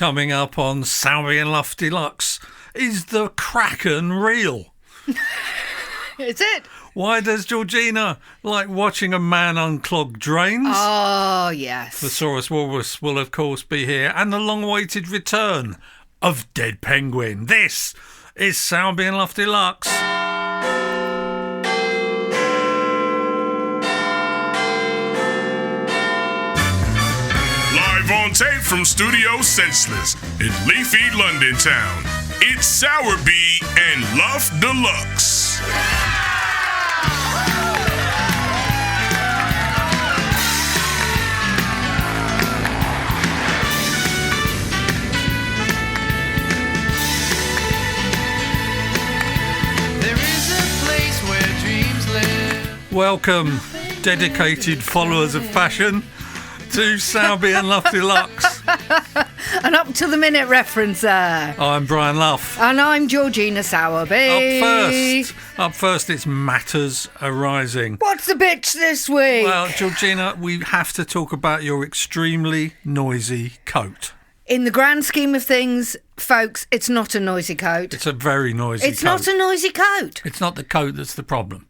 Coming up on Sowerby and Luff Deluxe, is the Kraken real? Is it? Why does Georgina like watching a man unclog drains? Oh, yes. Thesaurus Walrus will, of course, be here. And the long-awaited return of Dead Penguin. This is Sowerby and Luff Deluxe. Live on tape from Studio Senseless in leafy London town, it's Sowerby and Luff Deluxe. There is a place where dreams live. Welcome, dedicated followers of fashion, to Sowerby and Luff Deluxe. An up-to-the-minute referencer. I'm Brian Luff. And I'm Georgina Sowerby. Up first, it's Matters Arising. What's the bitch this week? Well, Georgina, we have to talk about your extremely noisy coat. In the grand scheme of things, folks, it's not a noisy coat. It's a very noisy coat. It's not a noisy coat. It's not the coat that's the problem.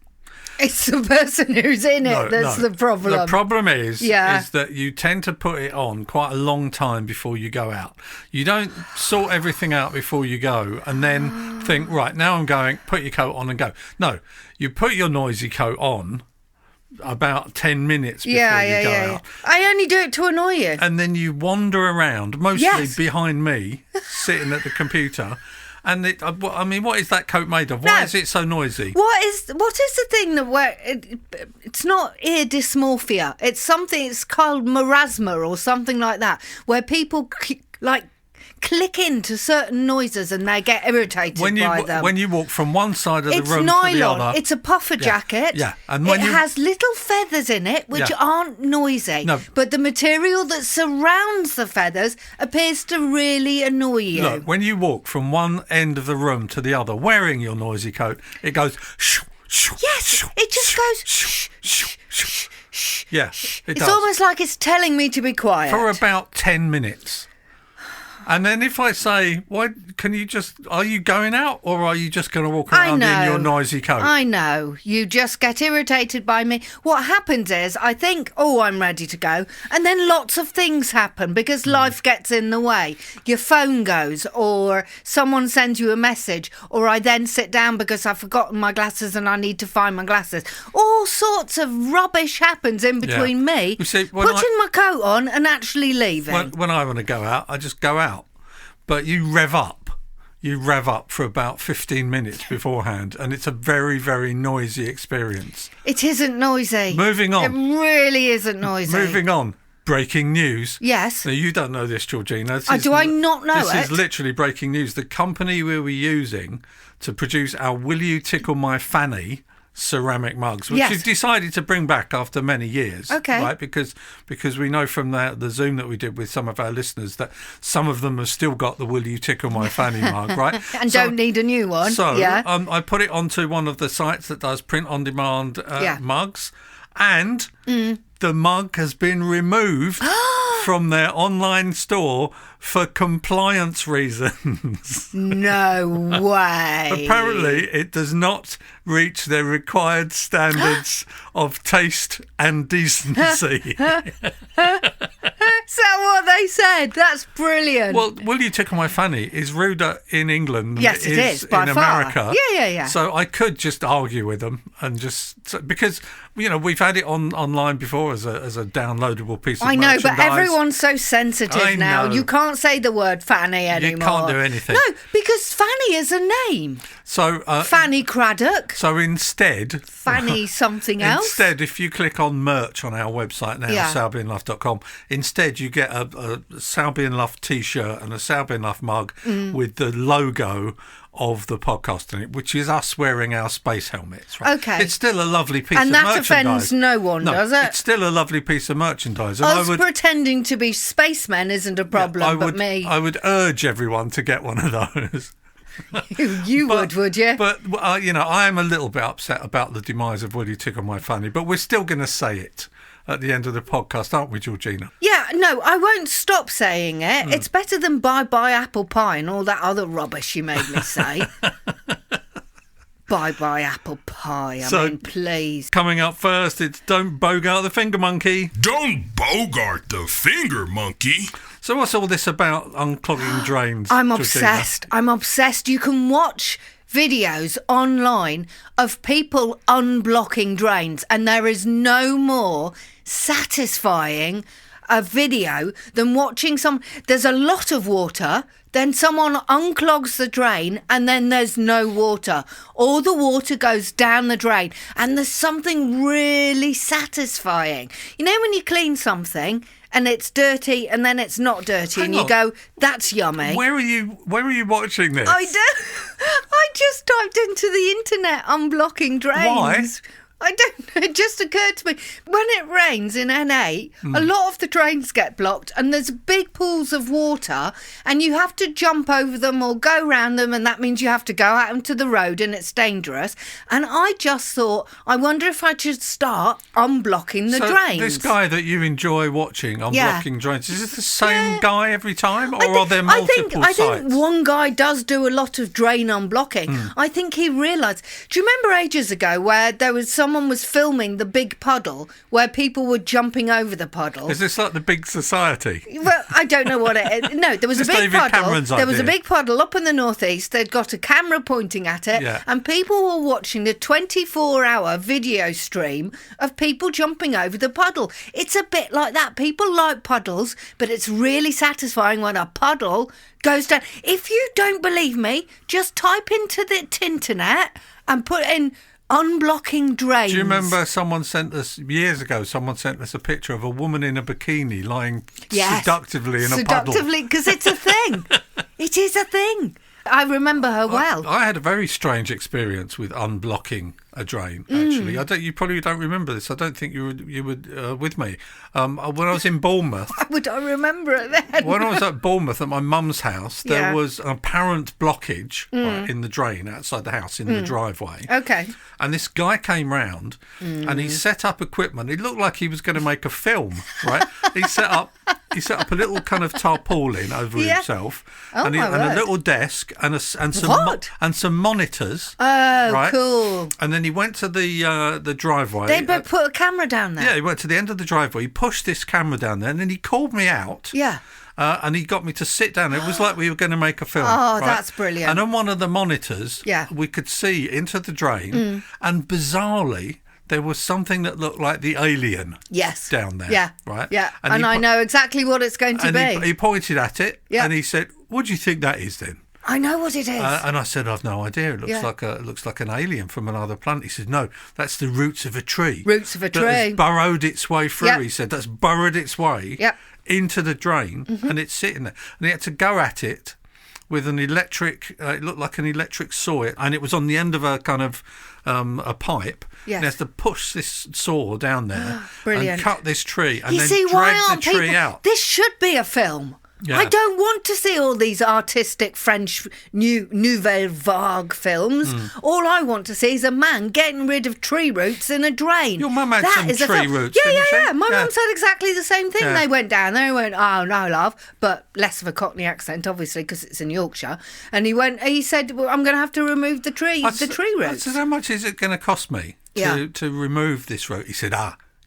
It's the person who's in it that's the problem. The problem is that you tend to put it on quite a long time before you go out. You don't sort everything out before you go and then think, right, now I'm going, put your coat on and go. No, you put your noisy coat on about 10 minutes before you go out. I only do it to annoy you. And then you wander around, mostly behind me, sitting at the computer. And what is that coat made of? Why is it so noisy? What is the thing that it's not ear dysmorphia. It's something. It's called marasma or something like that, where people click into certain noises and they get irritated by them. When you walk from one side of the room nylon. to the other. It's a puffer jacket. Yeah. And when it has little feathers in it which aren't noisy. No. But the material that surrounds the feathers appears to really annoy you. Look, when you walk from one end of the room to the other wearing your noisy coat, it goes shoo, shoo, yes, shoo, it just shoo, goes shoo, shoo, shoo. Yeah, it It's does. almost like it's telling me to be quiet. For about 10 minutes. And then if I say, are you going out or are you just going to walk around in your noisy coat? I know. You just get irritated by me. What happens is I think, I'm ready to go. And then lots of things happen because life gets in the way. Your phone goes or someone sends you a message or I then sit down because I've forgotten my glasses and I need to find my glasses. All sorts of rubbish happens in between me putting my coat on and actually leaving. When I want to go out, I just go out. But you rev up. You rev up for about 15 minutes beforehand, and it's a very, very noisy experience. It isn't noisy. Moving on. It really isn't noisy. Moving on. Breaking news. Yes. Now, you don't know this, Georgina. Do I not know This is literally breaking news. The company we were using to produce our Will You Tickle My Fanny ceramic mugs, which we've decided to bring back after many years. Okay. Right? Because we know from the Zoom that we did with some of our listeners that some of them have still got the Will You Tickle My Fanny mug, right? And don't need a new one. So I put it onto one of the sites that does print-on-demand mugs, and the mug has been removed from their online store for compliance reasons. No way. Apparently, it does not reach their required standards of taste and decency. Is that what they said? That's brilliant. Well, Will You Tickle My Fanny is ruder in England than yes, it is by in far. America. Yeah. So I could just argue with them and because we've had it online before as a downloadable piece of merchandise. I know, but everyone's so sensitive now. You can't say the word fanny anymore. You can't do anything. No, because Fanny is a name. So Fanny Craddock. So instead, Fanny something else. Instead, if you click on merch on our website now, sowerbyandluff.com, instead you get a Sowerby and Luff t-shirt and a Sowerby and Luff mug with the logo of the podcast in it, which is us wearing our space helmets. Right? Okay. It's still a lovely piece of merchandise. And that offends no one, does it? It's still a lovely piece of merchandise. And Us pretending to be spacemen isn't a problem, but me. I would urge everyone to get one of those. you would you? But, I am a little bit upset about the demise of Will You Tickle My Fanny, but we're still going to say it. at the end of the podcast, aren't we, Georgina? Yeah, no, I won't stop saying it. It's better than bye-bye apple pie and all that other rubbish you made me say. Bye-bye apple pie, I mean, please. Coming up first, it's Don't Bogart the Finger Monkey. Don't bogart the finger monkey. So what's all this about unclogging drains? I'm Georgina? obsessed. I'm obsessed. You can watch videos online of people unblocking drains, and there is no more satisfying a video than watching there's a lot of water, then someone unclogs the drain and then there's no water. All the water goes down the drain and there's something really satisfying. You know when you clean something and it's dirty and then it's not dirty and you go, that's yummy. Where are you watching this? I just typed into the internet unblocking drains. Why? I don't know, it just occurred to me. When it rains in N8, a lot of the drains get blocked and there's big pools of water and you have to jump over them or go round them, and that means you have to go out into the road and it's dangerous. And I just thought, I wonder if I should start unblocking the drains. This guy that you enjoy watching unblocking drains, is this the same guy every time, or are there multiple sites? I think one guy does do a lot of drain unblocking. I think he realised. Do you remember ages ago where there was someone was filming the big puddle where people were jumping over the puddle? Is this like the Big Society? Well, I don't know what it is. No, there was a big David puddle. Cameron's There was a idea. big puddle up in the northeast. They'd got a camera pointing at it, and people were watching the 24-hour video stream of people jumping over the puddle. It's a bit like that. People like puddles, but it's really satisfying when a puddle goes down. If you don't believe me, just type into the internet and put in unblocking drains. Do you remember someone sent us a picture of a woman in a bikini lying seductively in a puddle? Seductively, because it's a thing. It is a thing. I remember her well. I had a very strange experience with unblocking a drain, actually. You probably don't remember this. I don't think you were with me. When I was in Bournemouth. Why would I remember it then? When I was at Bournemouth at my mum's house, there was an apparent blockage in the drain outside the house, in the driveway. Okay. And this guy came round and he set up equipment. It looked like he was going to make a film, right? He set up a little kind of tarpaulin over himself, and a little desk and some monitors. Oh, right? Cool. And then he went to the driveway. They put a camera down there. Yeah, he went to the end of the driveway. He pushed this camera down there, and then he called me out. Yeah. And he got me to sit down. It was like we were going to make a film. Oh, right? That's brilliant. And on one of the monitors, we could see into the drain, and bizarrely, there was something that looked like the Alien down there. Yeah. Right? Yeah. And I know exactly what it's going to be. He pointed at it, and he said, "What do you think that is then?" I know what it is. And I said, "I've no idea. It looks like an alien from another planet." He said, "No, that's the roots of a tree. Roots of a that tree. has burrowed its way through." Yep. He said, "That's burrowed its way into the drain, and it's sitting there." And he had to go at it with an electric. It looked like an electric saw, and it was on the end of a kind of a pipe. Yes. And he has to push this saw down there Brilliant. and cut this tree, and you then see, why drag the aren't tree people... out. This should be a film. Yeah. I don't want to see all these artistic French nouvelle vague films. All I want to see is a man getting rid of tree roots in a drain. Your mum had some tree roots, Yeah, didn't she? yeah. My mum said exactly the same thing. Yeah. They went down there and went, "Oh, no, love," but less of a Cockney accent, obviously, because it's in Yorkshire. And he said, "Well, I'm going to have to remove the tree roots." I said, "How much is it going to cost me to remove this root?" He said,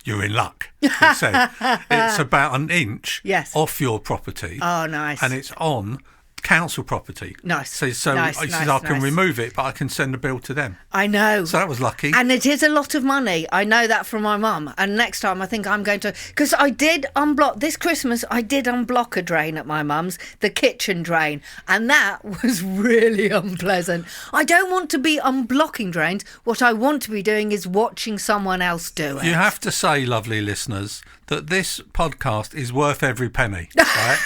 "You're in luck." He said, "It's about an inch off your property." Oh, nice. And it's on council property. Nice. So nice, he nice, said, "I can nice. remove it, but I can send a bill to them." I know. So that was lucky. And it is a lot of money. I know that from my mum. And next time I think I'm going to... Because I did unblock... This Christmas, I did unblock a drain at my mum's, the kitchen drain. And that was really unpleasant. I don't want to be unblocking drains. What I want to be doing is watching someone else do it. You have to say, lovely listeners, that this podcast is worth every penny, right?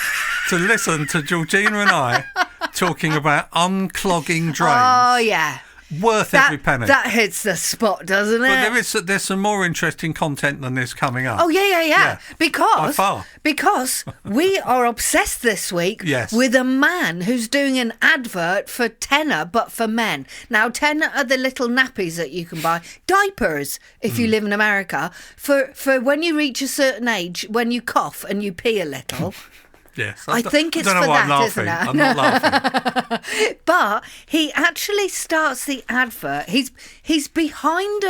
To listen to Georgina and I talking about unclogging drains. Oh, yeah. Worth every penny. That hits the spot, doesn't it? But there's some more interesting content than this coming up. Oh, yeah. By far. Because we are obsessed this week Yes. with a man who's doing an advert for Tenor, but for men. Now, Tenor are the little nappies that you can buy. Diapers, if you live in America, for when you reach a certain age, when you cough and you pee a little. Yes. I think it's don't know for why I'm that, laughing. isn't it? I'm not laughing. But he actually starts the advert. He's behind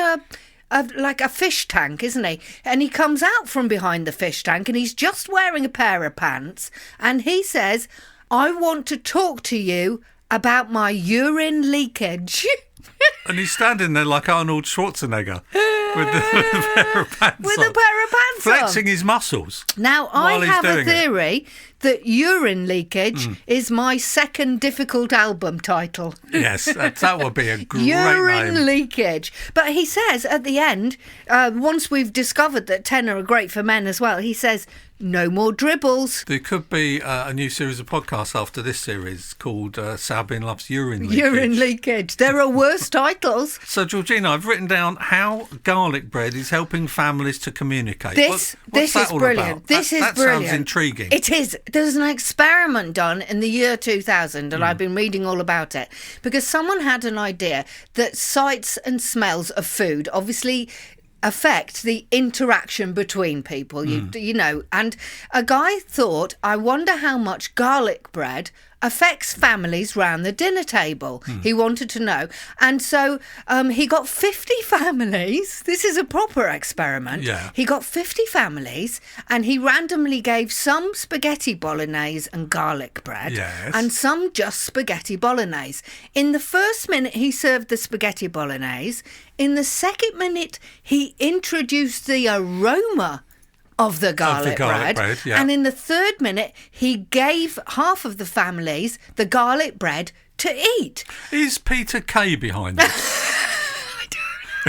like a fish tank, isn't he? And he comes out from behind the fish tank and he's just wearing a pair of pants. And he says, I want to talk to you about my urine leakage. And he's standing there like Arnold Schwarzenegger with a pair of pants With on. a pair of pants flexing on. his muscles. Now, I while he's have a doing it. theory that urine leakage is my second difficult album title. Yes, that would be a great Urine name. leakage. But he says at the end, once we've discovered that Tenor are great for men as well, he says, no more dribbles. There could be a new series of podcasts after this series called Sowerby Loves Urine Leakage. Urine leakage. There are worse titles. So, Georgina, I've written down how garlic bread is helping families to communicate. This What's that is all brilliant. about? This is that brilliant. sounds intriguing. It is. There's an experiment done in the year 2000, and I've been reading all about it, because someone had an idea that sights and smells of food obviously affect the interaction between people, you know, and a guy thought, I wonder how much garlic bread affects families round the dinner table. He wanted to know. And so he got 50 families. This is a proper experiment. Yeah. He got 50 families and he randomly gave some spaghetti bolognese and garlic bread Yes. and some just spaghetti bolognese. In the first minute he served the spaghetti bolognese. In the second minute he introduced the aroma of the garlic bread. Yeah. And in the third minute, he gave half of the families the garlic bread to eat. Is Peter Kay behind this?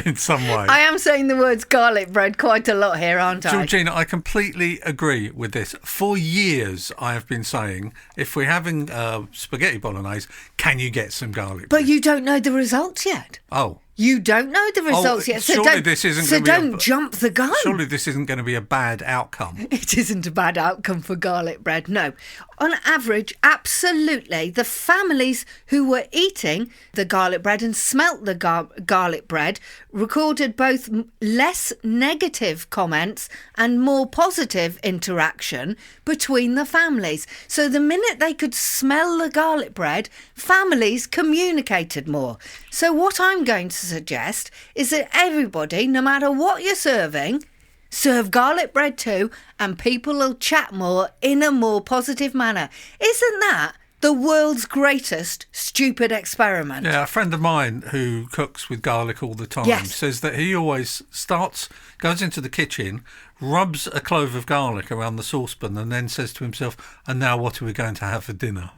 In some way. I am saying the words garlic bread quite a lot here, aren't I? Georgina, I completely agree with this. For years, I have been saying, if we're having spaghetti bolognese, can you get some garlic bread? But you don't know the results yet. Oh. You don't know the results yet. So surely don't, this isn't so gonna be don't jump the gun. Surely this isn't going to be a bad outcome. It isn't a bad outcome for garlic bread, no. On average, absolutely, the families who were eating the garlic bread and smelt the garlic bread recorded both less negative comments and more positive interaction between the families. So the minute they could smell the garlic bread, families communicated more. So what I'm going to suggest is that everybody, no matter what you're serving, serve garlic bread too, and people will chat more in a more positive manner. Isn't that the world's greatest stupid experiment? Yeah, a friend of mine who cooks with garlic all the time says that he always goes into the kitchen, rubs a clove of garlic around the saucepan and then says to himself, and now what are we going to have for dinner?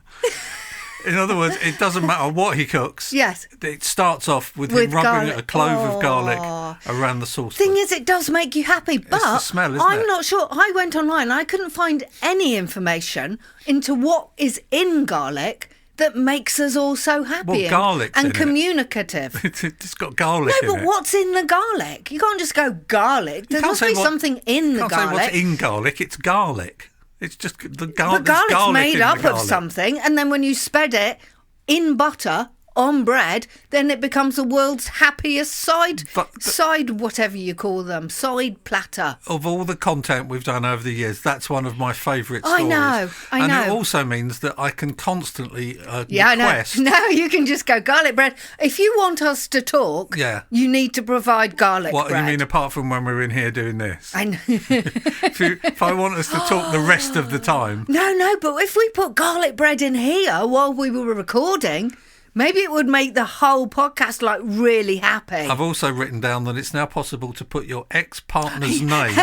In other words, it doesn't matter what he cooks. Yes. It starts off with him rubbing a clove of garlic around the saucepan. Thing is, it does make you happy, but the smell, isn't I'm it? not sure. I went online and I couldn't find any information into what is in garlic that makes us all so happy Well, garlic's in and it. communicative. It's got garlic in No, it. but what's in the garlic? You can't just go garlic. There can't must say be what- something in the Can't say garlic. what's in garlic. It's garlic. It's just the garlic. But garlic's garlic made in the up of garlic. something, and then when you spread it in butter on bread, then it becomes the world's happiest side whatever you call them, side platter. Of all the content we've done over the years, that's one of my favourite stories. I know. And it also means that I can constantly Yeah, request. I know. No, you can just go garlic bread. If you want us to talk, you need to provide garlic What bread. you mean, apart from when we're in here doing this? I know. If I want us to talk the rest of the time, No, but if we put garlic bread in here while we were recording, maybe it would make the whole podcast like really happy. I've also written down that it's now possible to put your ex-partner's name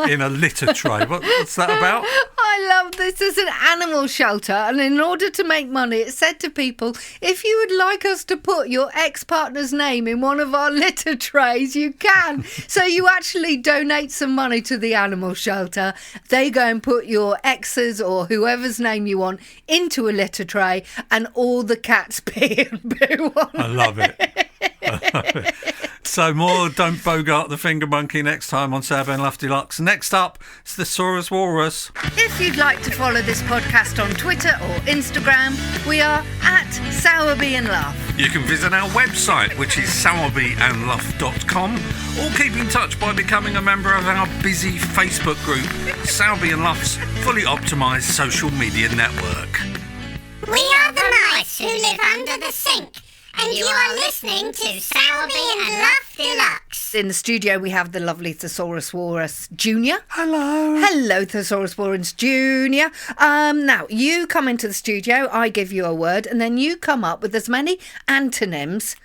in a litter tray. What's that about? I love this. There's an animal shelter, and in order to make money, it said to people, if you would like us to put your ex-partner's name in one of our litter trays, you can. So you actually donate some money to the animal shelter. They go and put your ex's or whoever's name you want into a litter tray, and all the cats pee and poo on I love it. So more Don't Bogart the Finger Monkey next time on Sowerby and Luff Deluxe. Next up, it's the Saurus Walrus. If you'd like to follow this podcast on Twitter or Instagram, we are at Sowerby and Luff. You can visit our website, which is sowerbyandluff.com, or keep in touch by becoming a member of our busy Facebook group, Sowerby and Luff's fully optimised social media network. We are the mice who live under the sink, and you are listening to Sowerby and Luff Deluxe. In the studio, we have the lovely Thesaurus Walrus Jr. Hello. Hello, Thesaurus Walrus Jr. Now, you come into the studio, I give you a word, and then you come up with as many antonyms.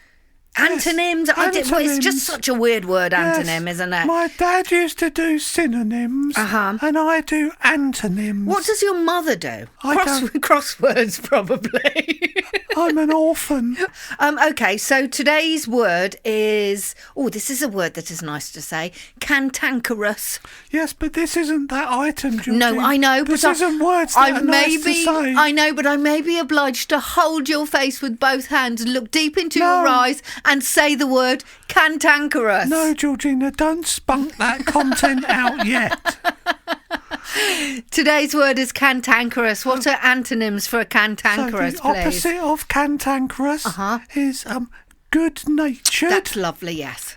Antonyms? Well, it's just such a weird word, antonym, isn't it? My dad used to do synonyms, and I do antonyms. What does your mother do? Crosswords, probably. I'm an orphan. Okay, so today's word is... Oh, this is a word that is nice to say. Cantankerous. Yes, but this isn't that item, Georgie. No, I know, this but isn't words that are nice to say. I know, but I may be obliged to hold your face with both hands and look deep into your eyes and say the word cantankerous. No, Georgina, don't spunk that content out yet. Today's word is cantankerous. What are antonyms for cantankerous, so the please? opposite of cantankerous is good-natured. That's lovely, yes.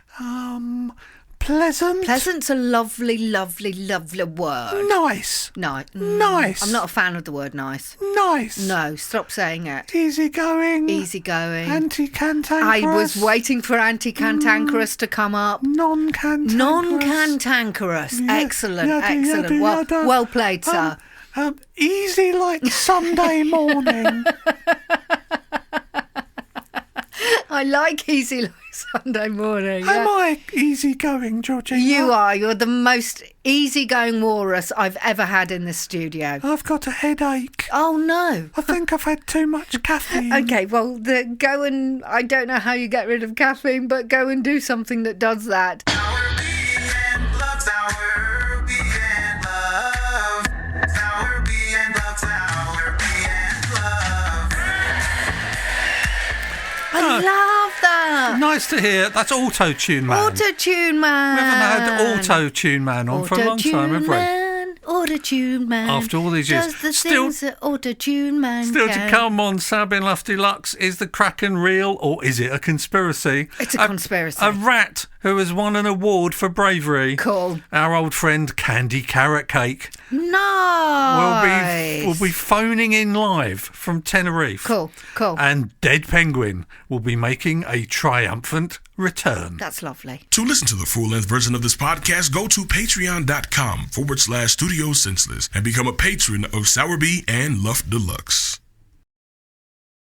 Pleasant. Pleasant's a lovely, lovely, lovely word. Nice. Nice. Nice. I'm not a fan of the word nice. Nice. No, stop saying it. Easygoing. Easygoing. Anti-cantankerous. I was waiting for anti-cantankerous to come up. Non-cantankerous. Non-cantankerous. Excellent, excellent. Well played, sir. Easy like Sunday morning. I like easy like Sunday morning. Yeah. Am I easygoing, Georgina? You are. You're the most easygoing walrus I've ever had in the studio. I've got a headache. Oh, no. I think I've had too much caffeine. Okay, well, go and... I don't know how you get rid of caffeine, but go and do something that does that. Sowerby and Luff, Sowerby and Luff, Sowerby and Luff, Sowerby and Luff. I love that. Nice to hear. That's Auto-Tune Man. Auto-Tune Man. We haven't had Auto-Tune Man on for a long time, have we? Auto-Tune Man. After all these years. Does the things that Auto-Tune Man Still can. to come on Sowerby and Luff Deluxe. Is the Kraken real or is it a conspiracy? It's a conspiracy. A rat who has won an award for bravery. Cool. Our old friend Candy Carrot Cake Nice. will be phoning in live from Tenerife. Cool. And Dead Penguin will be making a triumphant return. That's lovely. To listen to the full-length version of this podcast, go to patreon.com/Studio Senseless and become a patron of Sowerby and Luff Deluxe.